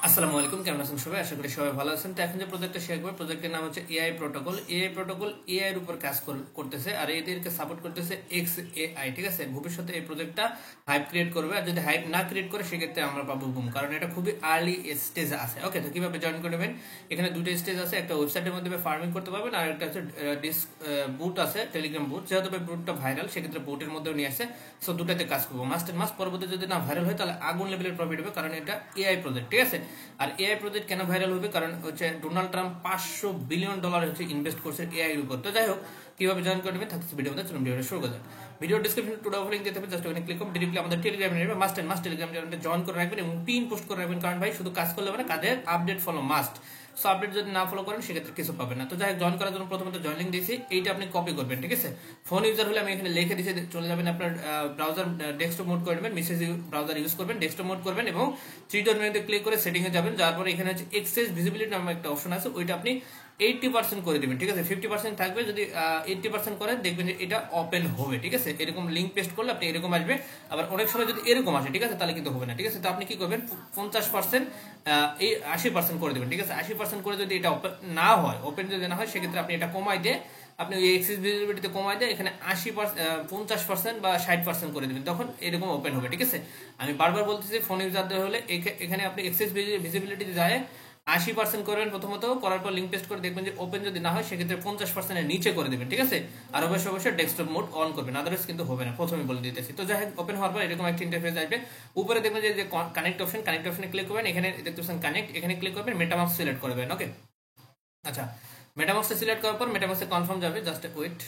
আসসালামু আলাইকুম, কেমন আছেন সবাই? আশা করি সবাই ভালো আছেন। তো এখন যে প্রজেক্টটা শেয়ার করব, প্রজেক্টের নাম হচ্ছে এআই প্রোটোকল। এআই এর উপর কাজ করতেছে, আর এদেরকে সাপোর্ট করতেছে XAI। ঠিক আছে, ভবিষ্যতে এই প্রজেক্টটা হাইপ ক্রিয়েট করবে, আর যদি হাইপ না ক্রিয়েট করে সেক্ষেত্রে আমরা পাবো বুম, কারণ এটা খুবই আর্লি স্টেজে আছে। ওকে, তো কিভাবে জয়েন করে নেবেন? এখানে দুটো স্টেজ আছে, একটা ওয়েবসাইটের মধ্যে ফার্মিং করতে পারবেন, আর একটা হচ্ছে বুট আছে, টেলিগ্রাম বুট। যেহেতু বুটটা ভাইরাল, সেক্ষেত্রে বুটের মধ্যেও নিয়ে আসে। সো দুটাতে কাজ করবো মাস্ট এন্ড মাস্ট। পরবর্তী যদি না ভাইরাল হয় তাহলে আগুন লেভেলের প্রফিট হবে, কারণ এটা এআই প্রজেক্ট। ঠিক আছে, আর এআই প্রজেক্ট কেন ভাইরাল হবে? কারণ হচ্ছে ডোনাল্ড ট্রাম্প $500 বিলিয়ন হচ্ছে ইনভেস্ট করছে এআই এর উপর। তো যাই হোক, কিভাবে জয়েন করবেন থাকছে ভিডিও মধ্যে, চলুন ভিডিওটা শুরু করা যাক। ভিডিও ডিসক্রিপশনে টু ডাবল লিংক দিতে হবে, জাস্ট ওখানে ক্লিক করুন, ডিরেক্টলি আমাদের টেলিগ্রামে নেবে। মাস্ট এন্ড মাস্ট টেলিগ্রাম চ্যানেলটা জয়েন করে রাখবেন এবং পিন পোস্ট করে রাখবেন, কারণ ভাই শুধু কাজ করলে হবে না, কাজের update follow must. So update যদি না ফলো করেন সেক্ষেত্রে কিছু পাবেন না। তো যাই হোক, জয়েন করার জন্য প্রথমত জয়েন লিংক দিয়েছি, এইটা আপনি কপি করবেন। ঠিক আছে, ফোন ইউজার হলে আমি এখানে লিখে দিয়েছি, চলে যাবেন আপনার ব্রাউজার ডেস্কটপ মোড করে নেবেন, মেসেজ ব্রাউজার ইউজ করবেন, ডেস্কটপ মোড করবেন এবং থ্রি ডট মেনুতে ক্লিক করে সেটিং এ যাবেন। যার পরে এখানে হচ্ছে এক্সেস ভিজিবিলিটি নামে একটা অপশন আছে, ওইটা আপনি 80% করে দিবেন। ঠিক আছে, 50% থাকবে। যদি 80% করেন দেখবেন যে এটা ওপেন হবে। ঠিক আছে, এরকম লিঙ্ক পেস্ট করলে আপনি এরকম আসবে। আবার অনেক সময় যদি এরকম আসে, ঠিক আছে, তাহলে কিন্তু হবে না। ঠিক আছে, তো আপনি কি করবেন, 50% এই 80% করে দেবেন। ঠিক আছে, 80% করে যদি এটা ওপেন না হয়, ওপেন যদি না হয়, সেক্ষেত্রে আপনি এটা কমাই দিয়ে, আপনি ওই এক্সেস ভিজিবিলিটিতে কমাই দিয়ে এখানে 50% বা 60% করে দেবেন, তখন এরকম ওপেন হবে। ঠিক আছে, আমি বারবার বলতেছি, ফোন ইউজারদের হলে এখানে আপনি এক্সেস ভিজিবিলিটিতে যায় 80% করবেন প্রথমত, করার পর লিঙ্ক পেস্ট করে দেখবেন যে ওপেন যদি না হয় সেক্ষেত্রে 50% এর নিচে করে দেবেন। ঠিক আছে, আর অবশ্যই ডেস্কটপ মোড অন করবেন, আদারওয়াইজ কিন্তু হবে না, প্রথমে বলে দিতেছি। তো যাই হোক, ওপেন হওয়ার পর এরকম একটা ইন্টারফেস আসবে। উপরে দেখবেন যে কানেক্ট অপশনে ক্লিক করবেন, এখানে দেখতেছেন কানেক্ট, এখানে ক্লিক করবেন, মেটামাস্ক সিলেক্ট করবেন। ওকে, আচ্ছা, মেটামাস্ক সিলেক্ট করার পর মেটামাস্কে কনফার্ম যাবে, জাস্ট ওয়েট।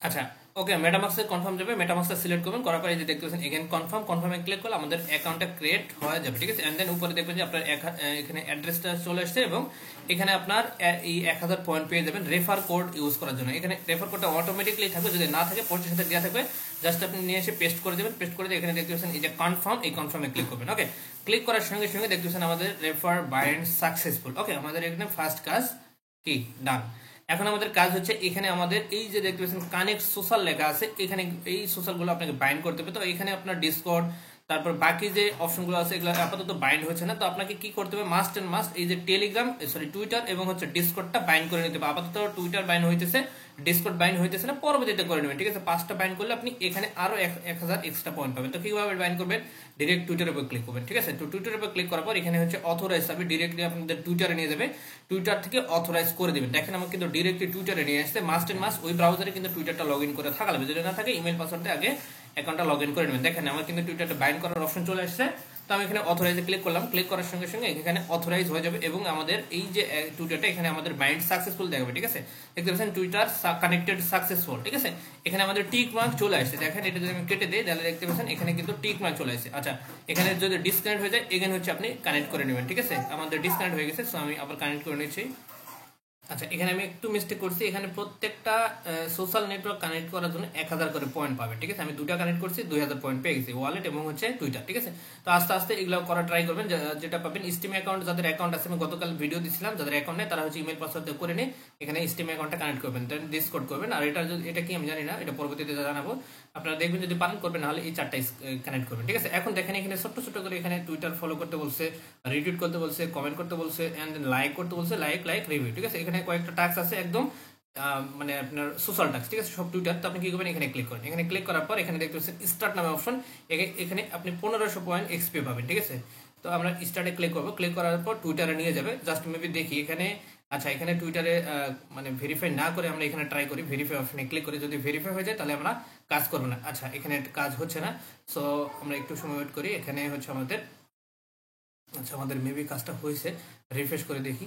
আচ্ছা, ওকে, মেটামাস্কে কনফার্ম যাবে, মেটামাস্কটা সিলেক্ট করবেন, করার পর এই যে দেখতেছেন এগেন কনফার্মে ক্লিক করলে আমাদের অ্যাকাউন্টটা ক্রিয়েট হয়ে যাবে। ঠিক আছে, এন্ড দেন উপরে দেখবেন যে আপনার এখানে অ্যাড্রেসটা চলে আসছে এবং এখানে আপনার এই 1000 পয়েন্ট পেয়ে যাবেন রেফার কোড ইউজ করার জন্য। এখানে রেফার কোডটা অটোমেটিকলি থাকবে, যদি না থাকে পোস্টের সাথে দেওয়া থাকবে, জাস্ট আপনি নিয়ে এসে পেস্ট করে দেবেন। পেস্ট করে দিয়ে এখানে দেখতেছেন এই যে কনফার্ম, এই কনফার্মে ক্লিক করবেন। ওকে, ক্লিক করার সঙ্গে সঙ্গে দেখতেছেন আমাদের রেফার বাইন্ড সাকসেসফুল। ওকে, আমাদের এখানে ফার্স্ট কাজ কি ডান। এখন আমাদের কাজ হচ্ছে, এখানে আমাদের এই যে দেখতে পাচ্ছেন কানেক্ট সোশ্যাল লেখা আছে, এখানে এই সোশ্যাল গুলো আপনাকে বাইন্ড করতে হবে। তো এখানে আপনার ডিসকর্ড, তারপর বাকি যে অপশনগুলো আছে এগুলো আপাতত বাইন্ড হচ্ছে না। তো আপনাকে কি করতে হবে, মাস্ট এন্ড মাস্ট এই যে টেলিগ্রাম টুইটার এবং হচ্ছে ডিসকর্ডটা বাইন্ড করে নিতে হবে। আপাতত টুইটার বাইন্ড হইতেছে, ডিসকর্ড বাইন্ড হইতেছে না, পরবর্তীতে করে নেবেন। ঠিক আছে, 5টা বাইন্ড করলে আপনি এখানে আরো 1000 এক্সট্রা পয়েন্ট পাবেন। তো কিভাবে বাইন্ড করবেন, ডিরেক্ট টুইটারের উপর ক্লিক করবেন। ঠিক আছে, তো টুইটারের উপর ক্লিক করার পর এখানে হচ্ছে অথরাইজ হবে, ডিরেক্টলি আপনাদের টুইটারে নিয়ে যাবে, টুইটার থেকে অথরাইজ করে দিবেন। দেখেন আমার কিন্তু ডিরেক্টলি টুইটারে নিয়ে আসছে। মাস্ট এন্ড মাস্ট ওই ব্রাউজারে কিন্তু টুইটারটা লগ ইন করে থাকা লাগবে, যদি না থাকে ইমেল পাসওয়ার্ড আগে অ্যাকাউন্টটা লগ ইন করে নেবেন। দেখেন আমার কিন্তু টুইটারটা বাইন্ড করার অপশন চলে আসছে। তো আমি এখানে অথরাইজে ক্লিক করলাম, ক্লিক করার সঙ্গে সঙ্গে এখানে অথরাইজ হয়ে যাবে এবং আমাদের এই যে টুইটারটা এখানে আমাদের বাইন্ড সাকসেসফুল দেখাবে। ঠিক আছে, দেখতে পাচ্ছেন টুইটার কানেক্টেড সাকসেসফুল। ঠিক আছে, এখানে আমাদের টিক মার্ক চলে আসছে। দেখেন এটা যদি আমি কেটে দিই তাহলে দেখতে পাচ্ছেন এখানে কিন্তু টিক মার্ক চলে আসছে। আচ্ছা, এখানে যদি ডিসকানেক্ট হয়ে যায় এখানে হচ্ছে আপনি কানেক্ট করে নেবেন। ঠিক আছে, আমাদের ডিসকানেক্ট হয়ে গেছে, সো আমি আবার কানেক্ট করে নিচ্ছি। আচ্ছা, এখানে আমি একটু মিস্টেক করছি, এখানে প্রত্যেকটা সোশ্যাল নেটওয়ার্ক কানেক্ট করার জন্য 1000 করে পয়েন্ট পাবে। ঠিক আছে, আমি দুটা কানেক্ট করছি, 2000 পয়েন্ট পেয়ে গেছি, ওয়ালেট এবং হচ্ছে টুইটার। ঠিক আছে, তো আস্তে আস্তে এগুলো করা ট্রাই করবেন। যেটা পাবেন স্টিম অ্যাকাউন্ট, যাদের অ্যাকাউন্ট আছে, আমি গতকাল ভিডিও দিছিলাম, যাদের অ্যাকাউন্ট নেই তারা হচ্ছে ইমেল পাসওয়ার্ড করে নিয়ে এখানে স্টিম অ্যাকাউন্টটা কানেক্ট করবেন, দেন ডিসকর্ড করবেন। আর এটা কি আমি জানি না, এটা পরবর্তীতে জানাবো। আপনারা দেখবেন যদি পারেন করবেন, নাহলে এই 4টা কানেক্ট করবেন। ঠিক আছে, এখন দেখেন এখানে ছোট্ট ছোট্ট করে এখানে টুইটার ফলো করতে বলছে, রিটুইট করতে বলছে, কমেন্ট করতে বলছে, এন্ড দেন লাইক করতে বলছে, লাইক রিভিউ। ঠিক আছে, এখানে কয়েকটা টাস্ক আছে একদম মানে আপনার সোশ্যাল টাস্ক। ঠিক আছে, সব টুইটার। তো আপনি কি করবেন, এখানে ক্লিক করেন। এখানে ক্লিক করার পর এখানে দেখতে পাচ্ছেন স্টার্ট নামে অপশন, এখানে আপনি 1500 পয়েন্ট এক্সপি পাবেন। ঠিক আছে, তো আমরা স্টার্টে ক্লিক করবো, ক্লিক করার পর টুইটারে নিয়ে যাবে। জাস্ট মেবি দেখি এখানে, আচ্ছা এখানে টুইটারে মানে ভেরিফাই না করে আমরা এখানে ট্রাই করি, ভেরিফাই অপশনে ক্লিক করি, যদি ভেরিফাই হয়ে যায় তাহলে আমরা কাজ করবো না। আচ্ছা, এখানে কাজ হচ্ছে না, সো আমরা একটু সময় ওয়েট করি। এখানে হচ্ছে আমাদের, আচ্ছা আমাদের মেবি কাজটা হয়েছে, রিফ্রেশ করে দেখি।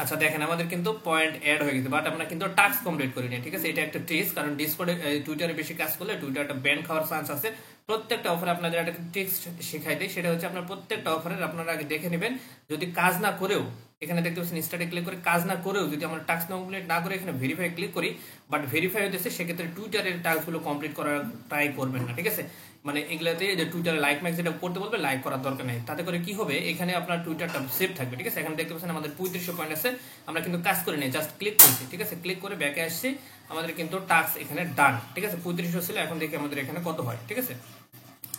আচ্ছা দেখেন আমাদের কিন্তু পয়েন্ট অ্যাড হয়ে গেছে, বাট আমরা কিন্তু টাস্ক কমপ্লিট করি না। ঠিক আছে, এটা একটা ট্রিক্স, কারণ ডিসকর্ডে টুইটারে বেশি কাজ করলে টুইটারটা ব্যান খাওয়ার চান্স আছে। প্রত্যেকটা অফারে আপনাদের একটা ট্রিক্স শেখাই দেয়, সেটা হচ্ছে আপনার প্রত্যেকটা অফারের আপনারা আগে দেখে নেবেন, যদি কাজ না করেও, এখানে দেখতে পাচ্ছেন স্টার্টে ক্লিক করে কাজ না করেও যদি আমরা টাস্ক কমপ্লিট না করে এখানে ভেরিফাই ক্লিক করি, বাট ভেরিফাই হতেছে, সেক্ষেত্রে টুইটারের টাস্কগুলো কমপ্লিট করার ট্রাই করবেন না। ঠিক আছে, মানে এগুলাতে যে টুইটারে লাইক ম্যাক্স যেটা করতে বলবে, লাইক করার দরকার নেই। তাতে করে কি হবে, এখানে আপনার টুইটারটা সেভ থাকবে। ঠিক আছে, এখানে দেখতে পাচ্ছেন আমাদের 3500 পয়েন্ট আছে, আমরা কিন্তু কাজ করে নেই, জাস্ট ক্লিক করছি। ঠিক আছে, ক্লিক করে ব্যাকে আসছি, আমাদের কিন্তু টাস্ক এখানে ডান। ঠিক আছে, 3500 ছিল, এখন দেখি আমাদের এখানে কত হয়। ঠিক আছে,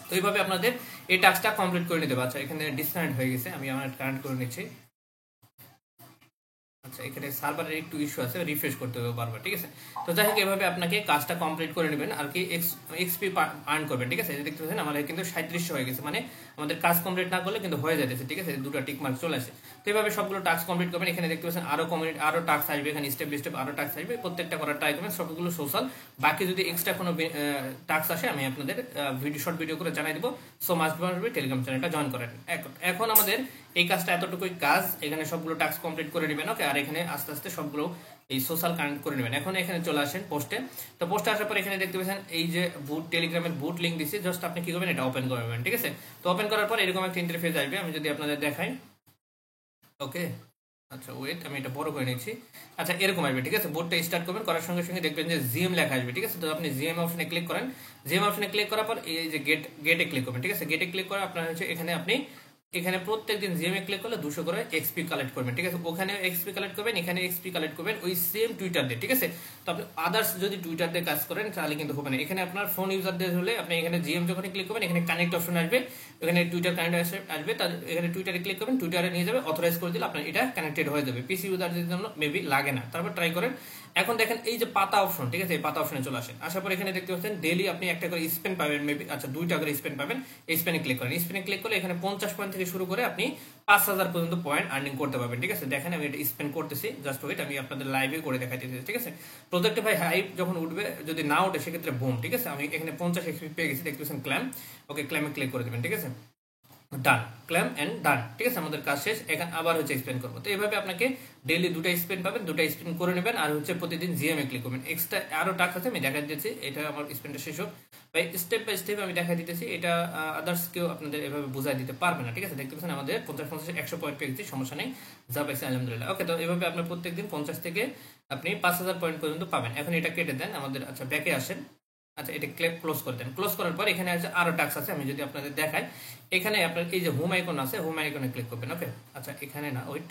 তো এইভাবে আপনাদের এই টাস্কটা কমপ্লিট করে নিতে হবে। আচ্ছা এখানে ডিসকানেক্ট হয়ে গেছে, আমি আমার কানেক্ট করে নিচ্ছি। আচ্ছা এখানে সার্ভারের একটু ইস্যু আছে, রিফ্রেশ করতে হবে বারবার, ঠিক আছে। তো যাই হোক এভাবে আপনাকে কাজটা কমপ্লিট করে নেবেন আর কি, এক্সপি আর্ন করবেন, ঠিক আছে। দেখতে পাচ্ছেন আমাদের কিন্তু 3700 হয়ে গেছে, মানে আমাদের কাজ কমপ্লিট না করলে কিন্তু হয়ে যাচ্ছে, ঠিক আছে, দুটো টিক মার্ক চলে আসে। তো এইভাবে সবগুলো টাস্ক কমপ্লিট করবেন। এখানে দেখতে পাচ্ছেন আরো টাস্ক আসবে, এখানে স্টেপ বাই স্টেপ আরো টাস্ক আসবে, প্রত্যেকটা করার ট্রাই করবেন, সবগুলো সোশ্যাল। বাকি যদি এক্সট্রা কোনো টাস্ক আসে আমি আপনাদের শর্ট ভিডিও করে জানাই দেবো। সো মাস্ট বি টেলিগ্রাম চ্যানেলটা জয়েন করেন। এখন আমাদের এই কাজটা এতটুকুই কাজ, এখানে সবগুলো টাস্ক কমপ্লিট করে নেবেন, ওকে। আর এখানে আস্তে আস্তে সবগুলো এই সোশ্যাল কানেক্ট করে নেবেন। এখন এখানে চলে আসেন পোস্টে। তো পোস্টে আসার পর এখানে দেখতে পাচ্ছেন এই যে বুট, টেলিগ্রামের বুট লিঙ্ক দিচ্ছি, জাস্ট আপনি কি করবেন, এটা ওপেন করবেন, ঠিক আছে। তো ওপেন করার পর এরকম একটা ইন্টারফেস আসবে, আমি যদি আপনাদের দেখাই, ওকে। আচ্ছা ওয়েট, আমি এটা বড় করে নিচ্ছি। আচ্ছা এরকম আসবে, ঠিক আছে। বোর্ডটা স্টার্ট করবেন, করার সঙ্গে সঙ্গে দেখবেন যে জিএম লেখা আসবে, ঠিক আছে। তো আপনি জিএম অপশনে ক্লিক করেন। জিএম অপশনে ক্লিক করার পর এই যে গেটে ক্লিক করবেন, ঠিক আছে। গেটে ক্লিক করে আপনার হচ্ছে এখানে আপনি এখানে প্রত্যেকদিন জিএমএ ক্লিক করলে 200 করে এক্সপি কালেক্ট করবেন, ঠিক আছে। ওখানে এক্সপি কালেক্ট করবেন, এখানে এক্সপি কালেক্ট করবেন, ওই সেম টুইটার দিয়ে, ঠিক আছে। তো আপনি আদার্স যদি টুইটার দিয়ে কাজ করেন তাহলে কিন্তু হবে না। এখানে আপনার ফোন ইউজার দিয়ে হলে আপনি এখানে জিএম যখন ক্লিক করবেন, এখানে কানেক্ট অপশন আসবে, এখানে টুইটার কানেক্ট আসবে, তার এখানে টুইটারে ক্লিক করবেন, টুইটারে নিয়ে যাবে, অথরাইজ করে দিলে আপনার এটা কানেক্টেড হয়ে যাবে। পিসি ইউজারদের জন্য মেবি লাগে না, তারপর ট্রাই করেন। এখন দেখেন এই যে পাতা অপশন, ঠিক আছে, এই পাতা অপশনে চলে আসেন। আসার পর এখানে দেখতে পাচ্ছেন ডেইলি আপনি একটা করে স্পেন পাবেন, মেবি আচ্ছা 2টা করে স্পেন পাবেন। এই স্পেনে ক্লিক করেন। স্পেনে ক্লিক করলে এখানে 50 পয়েন্ট থেকে শুরু করে আপনি 5000 পর্যন্ত পয়েন্ট আর্নিং করতে পারবেন, ঠিক আছে। দেখেন আমি এটা স্পেন করতেছি, জাস্ট ওয়েট, আমি আপনাদের লাইভে করে দেখাইতেছি, ঠিক আছে। প্রজেক্টে ভাই হাইপ যখন উঠবে, যদি না উঠে সেক্ষেত্রে বুম, ঠিক আছে। আমি এখানে 50 এক্সপি পেয়ে গেছি, দেখতে পাচ্ছেন ক্ল্যাম, ওকে, ক্ল্যামে ক্লিক করে দেবেন, ঠিক আছে। ডান, ক্ল্যাম এন্ড ডান, ঠিক আছে, আমাদের কাজ শেষ। এখন আবার হচ্ছে এক্সপ্লেন করবো। তো এইভাবে আপনাকে ডেইলি 2টা স্পেন পাবেন, 2টা স্পেন করে নেবেন, আর হচ্ছে প্রতিদিন জিএম এ ক্লিক করবেন। এক্সট্রা আরো টাস্ক আছে, আমি দেখা দিতেছি, এটা আমার স্পেনটা শেষ হোক বাই স্টেপ আমি দেখা দিতেছি। এটা আদার্স কেউ আপনাদের এভাবে বুঝাই দিতে পারবে না, ঠিক আছে। দেখতে পাচ্ছেন আমাদের 50 100 পয়েন্ট পেয়ে গেছি, সমস্যা নেই, যা পাইছি আলহামদুলিল্লাহ, ওকে। তো এভাবে আপনার প্রত্যেকদিন 50 থেকে আপনি 5000 পয়েন্ট পর্যন্ত পাবেন। এখন এটা কেটে দেন আমাদের, আচ্ছা ব্যাকে আসেন। আচ্ছা এটা ক্লোজ করে দেন। ক্লোজ করার পর এখানে আছে আরো টাস্ক আছে, আমি যদি আপনাদের দেখাই, এখানে আপনার এই যে হোম আইকন আছে, হোম আইকনে ক্লিক করবেন, ওকে। আচ্ছা এখানে না, ওয়েট,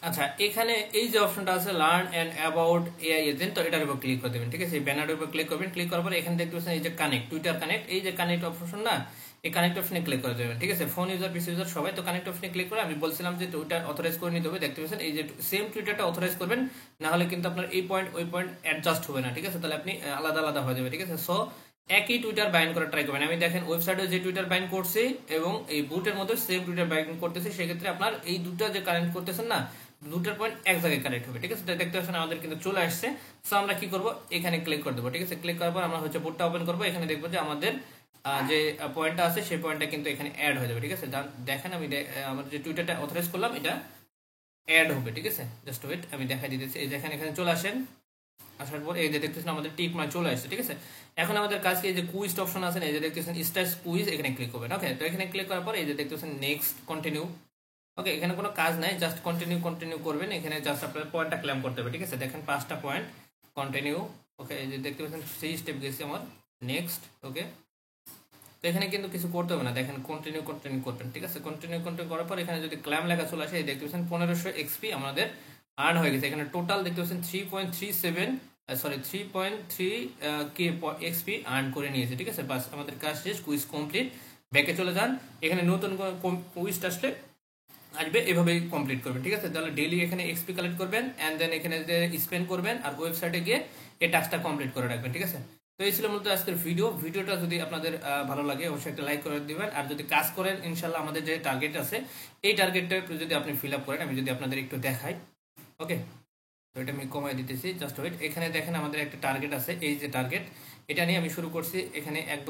আচ্ছা এখানে এই যে অপশনটা আছে learn and about AI agent, তো এটার উপর ক্লিক করে দেবেন, ঠিক আছে। এই ব্যানারের উপর ক্লিক করবেন। ক্লিক করার পর এখানে দেখতে পাচ্ছেন এই যে কানেক্ট, টুইটার কানেক্ট, এই যে কানেক্ট অপশন না, এই কানেক্ট অপশনে ক্লিক করে দেবেন, ঠিক আছে। ফোন ইউজার, পিসি ইউজার সবাই। তো কানেক্ট অপশনে ক্লিক করে আমি বলছিলাম যে টুইটার অথরাইজ করে নিতে হবে, দেখতে পাচ্ছেন এই যে সেম টুইটারটা অথরাইজ করবেন, না হলে কিন্তু আপনার এই পয়েন্ট ওই পয়েন্ট অ্যাডজাস্ট হবে না, ঠিক আছে। তাহলে আপনি আলাদা আলাদা হয়ে যাবে, ঠিক আছে। সো একই টুইটার বাইন্ড করার ট্রাই করবেন। আমি দেখেন ওয়েবসাইটে যে টুইটার বাইন্ড করছি এবং এই বুটের মধ্যে সেম টুইটার বাইন্ড করতেছি, সেক্ষেত্রে আপনার এই দুটো যে কানেক্ট করতেছেন না, দুটার পয়েন্ট এক জায়গায় কানেক্ট হবে, ঠিক আছে। দেখতে পাচ্ছেন আমাদের কিন্তু চলে আসছে। সো আমরা কি করব, এখানে ক্লিক করে দেবো, ঠিক আছে। ক্লিক করার পর আমরা হচ্ছে বুটটা ওপেন করবো, এখানে দেখবো যে আমাদের যে পয়েন্টটা আছে সেই পয়েন্টটা কিন্তু এখানে অ্যাড হয়ে যাবে, ঠিক আছে। দেখেন আমি আমার যে টুইটারটা অথরাইজ করলাম এটা অ্যাড হবে, ঠিক আছে। জাস্ট ওয়েট, আমি দেখাই দিতেছি। এই দেখেন এখানে চলে আসেন। আসার পর এই যে দেখতেছেন আমাদের টিক মার্ক চলে আসছে, ঠিক আছে। এখন আমাদের কাছে এই যে কুইজ অপশন আছে, এই যে দেখতেছেন স্টার্ট কুইজ, এখানে ক্লিক করবেন, ওকে। তো এখানে ক্লিক করার পর এই যে দেখতেছেন নেক্সট, কন্টিনিউ, ওকে। এখানে কোনো কাজ নাই, জাস্ট কন্টিনিউ করবেন। এখানে জাস্ট আপনার পয়েন্টটা ক্লেম করতে হবে, ঠিক আছে। দেখেন 5টা পয়েন্ট, কন্টিনিউ, ওকে। এই যে দেখতে পাচ্ছেন 3 স্টেপ গেছি আমার, নেক্সট, ওকে। তো এখানে কিন্তু কিছু করতে হবে না, দেখেন কন্টিনিউ করবেন, ঠিক আছে। কন্টিনিউ করার পর এখানে যদি ক্লেম লেখা চলে আসে, দেখতে পাচ্ছেন 1500 এক্সপি আমাদের আর্ন হয়ে গেছে। এখানে টোটাল দেখতে পাচ্ছেন 3.3 কে এক্সপি আর্ন করে নিয়েছে, ঠিক আছে। বাস আমাদের কাজ শেষ, কুইজ কমপ্লিট। ব্যাকে চলে যান, এখানে নতুন কুইজ আসলে আসবে, এভাবেই কমপ্লিট করবেন, ঠিক আছে। তাহলে ডেইলি এখানে এক্সপি কালেক্ট করবেন এন্ড দেন এখানে স্পেন্ড করবেন, আর ওয়েবসাইটে গিয়ে এই টাস্কটা কমপ্লিট করে রাখবেন, ঠিক আছে। তো এই ছিল মূলত আজকের ভিডিওটা যদি আপনাদের ভালো লাগে অবশ্যই একটা লাইক করে দিবেন, আর যদি কাজ করেন ইনশাল্লাহ আমাদের যে টার্গেট আছে এই টার্গেটটা যদি আপনি ফিল আপ করেন, আমি যদি আপনাদের একটু দেখাই, ওকে। তো এটা আমি কমাই দিতেছি, জাস্ট ওয়েট। এখানে দেখেন আমাদের একটা টার্গেট আছে, এই যে টার্গেট, এটা নিয়ে আমি শুরু করছি। এখানে এক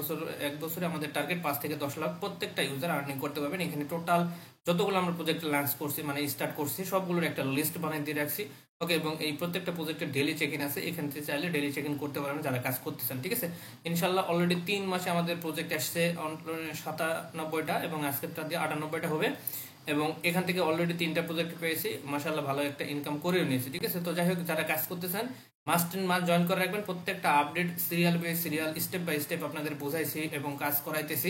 বছরে আমাদের টার্গেট 5 থেকে 10 লাখ প্রত্যেকটা ইউজার আর্নিং করতে পারবেন। এখানে টোটাল যতগুলো আমরা প্রজেক্ট লঞ্চ করছি, মানে স্টার্ট করছি, সবগুলোর একটা লিস্ট বানিয়ে দিয়ে রাখছি, ওকে। এবং এই প্রত্যেকটা প্রজেক্টের ডেইলি চেক ইন আছে, এখান থেকে চাইলে ডেইলি চেক ইন করতে পারবেন যারা কাজ করতেছেন, ঠিক আছে। ইনশাল্লাহ অলরেডি 3 মাসে আমাদের প্রজেক্ট আসছে 97টা এবং আজকেরটা দিয়ে 98টা হবে, এবং এখান থেকে অলরেডি 3টা প্রজেক্ট পেয়েছি, মাশাআল্লাহ ভালো একটা ইনকাম করেও নিয়েছি, ঠিক আছে। তো যাই হোক, যারা কাজ করতেছেন মাস্ট জয়েন করে রাখবেন। প্রত্যেকটা update serial by serial, step by step আপনাদের বোঝাইছি এবং কাজ করাইতেছি।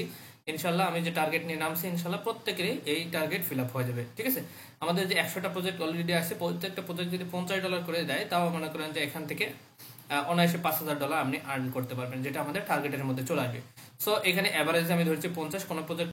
ইনশাল্লাহ আমি যে টার্গেট নিয়ে নামছি, ইনশাল্লাহ প্রত্যেকেরই এই টার্গেট ফিল আপ হয়ে যাবে, ঠিক আছে। আমাদের যে 100টা প্রজেক্ট অলরেডি আছে, প্রত্যেকটা প্রজেক্ট যদি $50 করে দেয়, তাও মনে করেন যে এখান থেকে অনায়াসে $5,000 আপনি আর্ন করতে পারবেন, যেটা আমাদের টার্গেটের মধ্যে চলে আসবে। সো এখানে অ্যাভারেজ আমি ধরছি 50, কোনো প্রজেক্ট